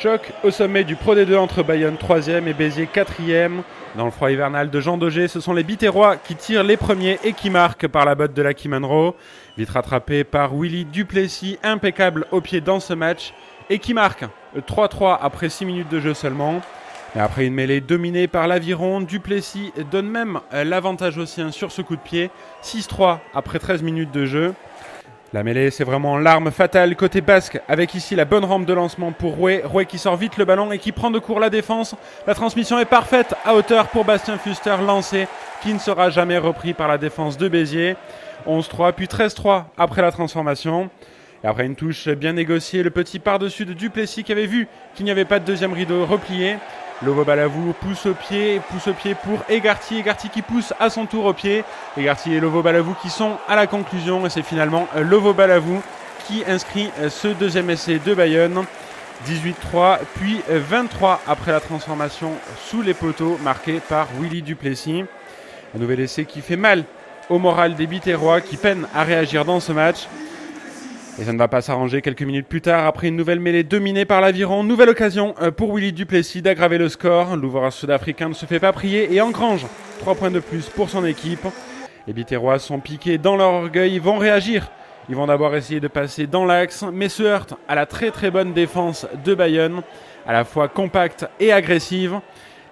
Choc au sommet du Pro D2 entre Bayonne 3e et Béziers 4e. Dans le froid hivernal de Jean Daugé, ce sont les Biterrois qui tirent les premiers et qui marquent par la botte de Lucky Munro. Vite rattrapé par Willy Duplessis, impeccable au pied dans ce match et qui marque 3-3 après 6 minutes de jeu seulement. Et après une mêlée dominée par l'Aviron, Duplessis donne même l'avantage aux siens sur ce coup de pied. 6-3 après 13 minutes de jeu. La mêlée, c'est vraiment l'arme fatale côté basque, avec ici la bonne rampe de lancement pour Rouet. Rouet qui sort vite le ballon et qui prend de court la défense. La transmission est parfaite à hauteur pour Bastien Fuster, lancé, qui ne sera jamais repris par la défense de Béziers. 11-3, puis 13-3 après la transformation. Et après une touche bien négociée, le petit par-dessus de Duplessis qui avait vu qu'il n'y avait pas de deuxième rideau replié. Lovo Balavou pousse au pied pour Egarty. Egarty qui pousse à son tour au pied. Egarty et Lovo Balavou qui sont à la conclusion. Et c'est finalement Lovo Balavou qui inscrit ce deuxième essai de Bayonne. 18-3, puis 23 après la transformation sous les poteaux marqué par Willy Duplessis. Un nouvel essai qui fait mal au moral des Biterrois qui peinent à réagir dans ce match. Et ça ne va pas s'arranger quelques minutes plus tard, après une nouvelle mêlée dominée par l'Aviron. Nouvelle occasion pour Willy Duplessis d'aggraver le score. L'ouvreur sud-africain ne se fait pas prier et engrange 3 points de plus pour son équipe. Les Biterrois sont piqués dans leur orgueil, ils vont réagir. Ils vont d'abord essayer de passer dans l'axe, mais se heurtent à la très très bonne défense de Bayonne, à la fois compacte et agressive.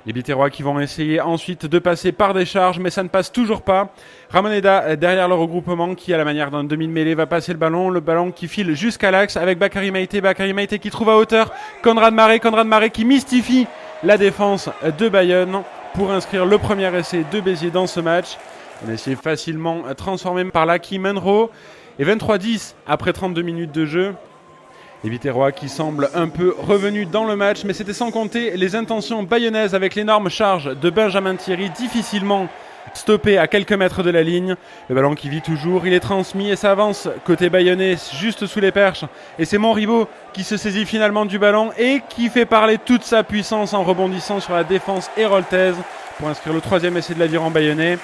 Les Biterrois qui vont essayer ensuite de passer par des charges, mais ça ne passe toujours pas. Ramoneda derrière le regroupement qui, à la manière d'un demi de mêlée, va passer le ballon qui file jusqu'à l'axe avec Bakary Maïté qui trouve à hauteur Conrad Maré qui mystifie la défense de Bayonne pour inscrire le premier essai de Béziers dans ce match. Un essai facilement transformé par Lucky Munro. Et 23-10 après 32 minutes de jeu. Les Biterrois qui semblent un peu revenus dans le match, mais c'était sans compter les intentions bayonnaises avec l'énorme charge de Benjamin Thierry, difficilement stoppé à quelques mètres de la ligne. Le ballon qui vit toujours, il est transmis et ça avance côté bayonnais, juste sous les perches. Et c'est Monribaud qui se saisit finalement du ballon et qui fait parler toute sa puissance en rebondissant sur la défense héroltaise pour inscrire le troisième essai de l'Aviron bayonnais.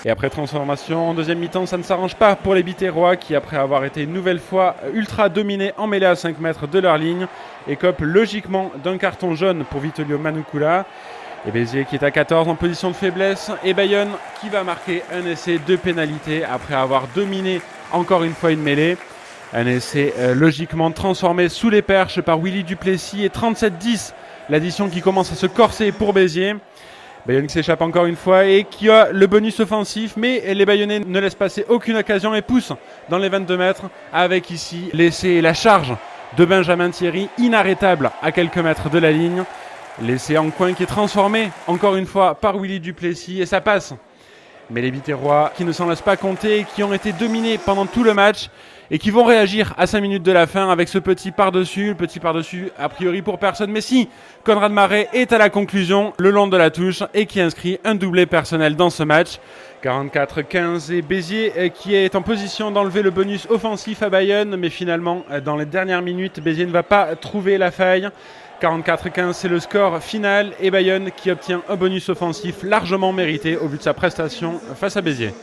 Et après transformation, en deuxième mi-temps, ça ne s'arrange pas pour les Biterrois qui, après avoir été une nouvelle fois ultra dominés en mêlée à 5 mètres de leur ligne, écopent logiquement d'un carton jaune pour Vitolio Manukula. Et Béziers qui est à 14 en position de faiblesse. Et Bayonne qui va marquer un essai de pénalité après avoir dominé encore une fois une mêlée. Un essai logiquement transformé sous les perches par Willy Duplessis et 37-10. L'addition qui commence à se corser pour Béziers. Bayonne qui s'échappe encore une fois et qui a le bonus offensif, mais les Bayonnais ne laissent passer aucune occasion et poussent dans les 22 mètres avec ici l'essai et la charge de Benjamin Thierry, inarrêtable à quelques mètres de la ligne. L'essai en coin qui est transformé encore une fois par Willy Duplessis et ça passe. Mais les Biterrois qui ne s'en laissent pas compter, qui ont été dominés pendant tout le match et qui vont réagir à 5 minutes de la fin avec ce petit par-dessus. Le petit par-dessus a priori pour personne, mais si, Conrad Maré est à la conclusion le long de la touche et qui inscrit un doublé personnel dans ce match. 44-15 et Béziers qui est en position d'enlever le bonus offensif à Bayonne, mais finalement dans les dernières minutes, Béziers ne va pas trouver la faille. 44-15, c'est le score final et Bayonne qui obtient un bonus offensif largement mérité au vu de sa prestation face à Béziers.